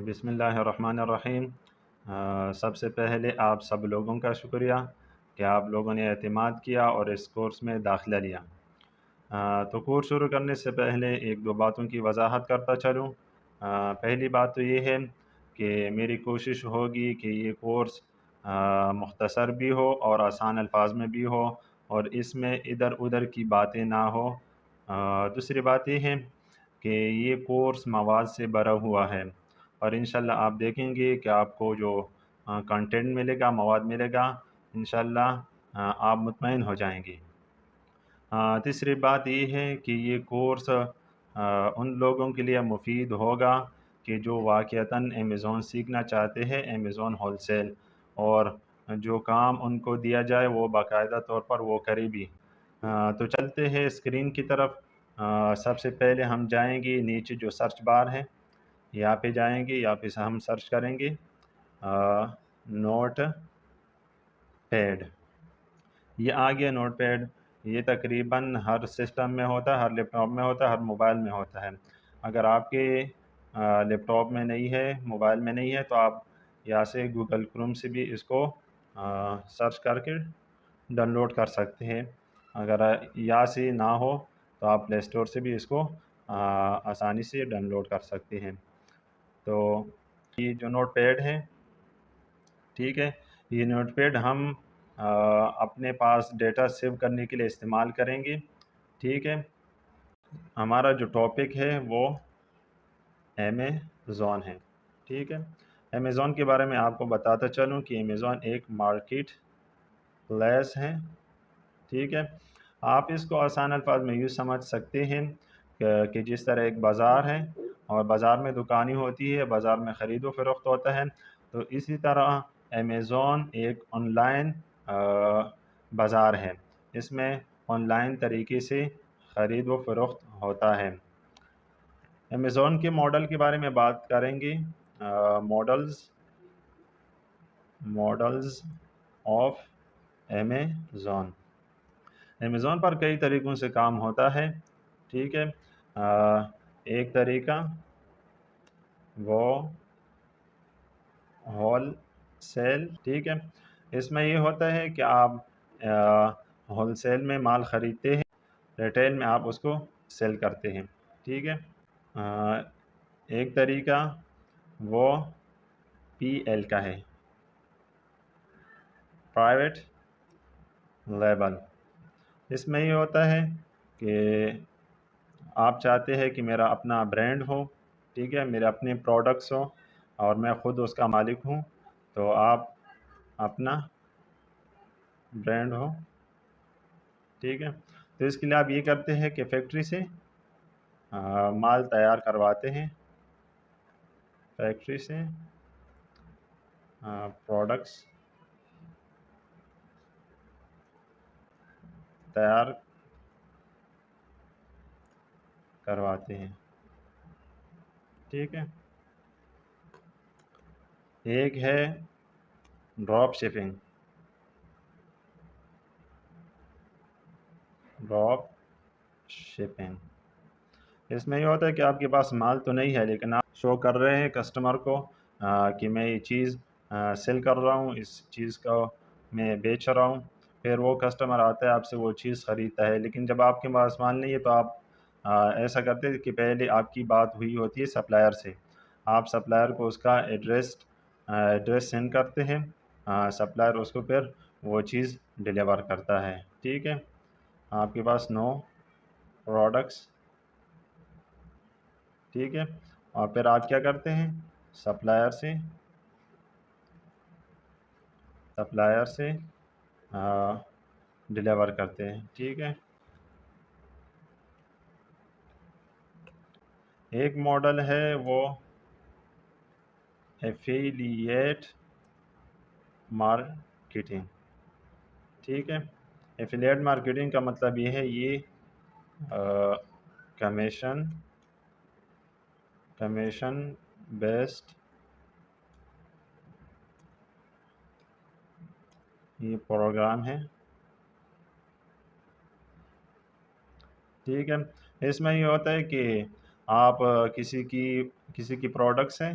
بسم اللہ الرحمن الرحیم۔ سب سے پہلے آپ سب لوگوں کا شکریہ کہ آپ لوگوں نے اعتماد کیا اور اس کورس میں داخلہ لیا۔ تو کورس شروع کرنے سے پہلے ایک دو باتوں کی وضاحت کرتا چلوں۔ پہلی بات تو یہ ہے کہ میری کوشش ہوگی کہ یہ کورس مختصر بھی ہو اور آسان الفاظ میں بھی ہو اور اس میں ادھر ادھر کی باتیں نہ ہو۔ دوسری بات یہ ہے کہ یہ کورس مواد سے بھرا ہوا ہے اور انشاءاللہ آپ دیکھیں گے کہ آپ کو جو کنٹینٹ ملے گا، مواد ملے گا، انشاءاللہ آپ مطمئن ہو جائیں گے۔ تیسری بات یہ ہے کہ یہ کورس ان لوگوں کے لیے مفید ہوگا کہ جو واقعتاً امیزون سیکھنا چاہتے ہیں، امیزون ہول سیل، اور جو کام ان کو دیا جائے وہ باقاعدہ طور پر وہ کرے بھی۔ تو چلتے ہیں اسکرین کی طرف۔ سب سے پہلے ہم جائیں گے نیچے جو سرچ بار ہے، یہاں پہ جائیں گے، یہاں پہ ہم سرچ کریں گے نوٹ پیڈ۔ یہ آ گیا نوٹ پیڈ۔ یہ تقریباً ہر سسٹم میں ہوتا ہے، ہر لیپ ٹاپ میں ہوتا ہے، ہر موبائل میں ہوتا ہے۔ اگر آپ کے لیپ ٹاپ میں نہیں ہے، موبائل میں نہیں ہے، تو آپ یہاں سے گوگل کروم سے بھی اس کو سرچ کر کے ڈاؤن لوڈ کر سکتے ہیں۔ اگر یہاں سے نہ ہو تو آپ پلے اسٹور سے بھی اس کو آسانی سے ڈاؤن لوڈ کر سکتے ہیں۔ تو یہ جو نوٹ پیڈ ہے، ٹھیک ہے، یہ نوٹ پیڈ ہم اپنے پاس ڈیٹا سیو کرنے کے لیے استعمال کریں گے، ٹھیک ہے۔ ہمارا جو ٹاپک ہے وہ امیزون ہے، ٹھیک ہے۔ امیزون کے بارے میں آپ کو بتاتا چلوں کہ امیزون ایک مارکیٹ پلیس ہے، ٹھیک ہے۔ آپ اس کو آسان الفاظ میں یوں سمجھ سکتے ہیں کہ جس طرح ایک بازار ہے اور بازار میں دکانیں ہوتی ہے، بازار میں خرید و فروخت ہوتا ہے، تو اسی طرح امیزون ایک آن لائن بازار ہے۔ اس میں آن لائن طریقے سے خرید و فروخت ہوتا ہے۔ امیزون کے ماڈل کے بارے میں بات کریں گے۔ Models of Amazon. امیزون پر کئی طریقوں سے کام ہوتا ہے، ٹھیک ہے۔ ایک طریقہ وہ ہول سیل، ٹھیک ہے۔ اس میں یہ ہوتا ہے کہ آپ ہول سیل میں مال خریدتے ہیں، ریٹیل میں آپ اس کو سیل کرتے ہیں، ٹھیک ہے۔ ایک طریقہ وہ پی ایل کا ہے، پرائیویٹ لیبل۔ اس میں یہ ہوتا ہے کہ آپ چاہتے ہیں کہ میرا اپنا برانڈ ہو، ٹھیک ہے، میرے اپنے پروڈکٹس ہو اور میں خود اس کا مالک ہوں، تو آپ اپنا برانڈ ہو، ٹھیک ہے۔ تو اس کے لیے آپ یہ کرتے ہیں کہ فیکٹری سے مال تیار کرواتے ہیں، فیکٹری سے پروڈکٹس تیار کرواتے ہیں، ٹھیک ہے۔ ایک ہے ڈراپ شپنگ، ڈراپ شپنگ۔ اس میں یہ ہوتا ہے کہ آپ کے پاس مال تو نہیں ہے لیکن آپ شو کر رہے ہیں کسٹمر کو کہ میں یہ چیز سیل کر رہا ہوں، اس چیز کو میں بیچ رہا ہوں، پھر وہ کسٹمر آتا ہے آپ سے وہ چیز خریدتا ہے۔ لیکن جب آپ کے پاس مال نہیں ہے تو آپ ایسا کرتے ہیں کہ پہلے آپ کی بات ہوئی ہوتی ہے سپلائر سے، آپ سپلائر کو اس کا ایڈریس سینڈ کرتے ہیں، سپلائر اس کو پھر وہ چیز ڈیلیور کرتا ہے، ٹھیک ہے۔ آپ کے پاس 9 پروڈکٹس، ٹھیک ہے، اور پھر آپ کیا کرتے ہیں، سپلائر سے ڈیلیور کرتے ہیں، ٹھیک ہے۔ ایک ماڈل ہے وہ ایفیلیٹ مارکیٹنگ، ٹھیک ہے۔ ایفیلیٹ مارکیٹنگ کا مطلب یہ ہے، یہ کمیشن بیسڈ یہ پروگرام ہے، ٹھیک ہے۔ اس میں یہ ہوتا ہے کہ آپ کسی کی پروڈکٹس ہیں،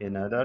another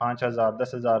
5000 10,000।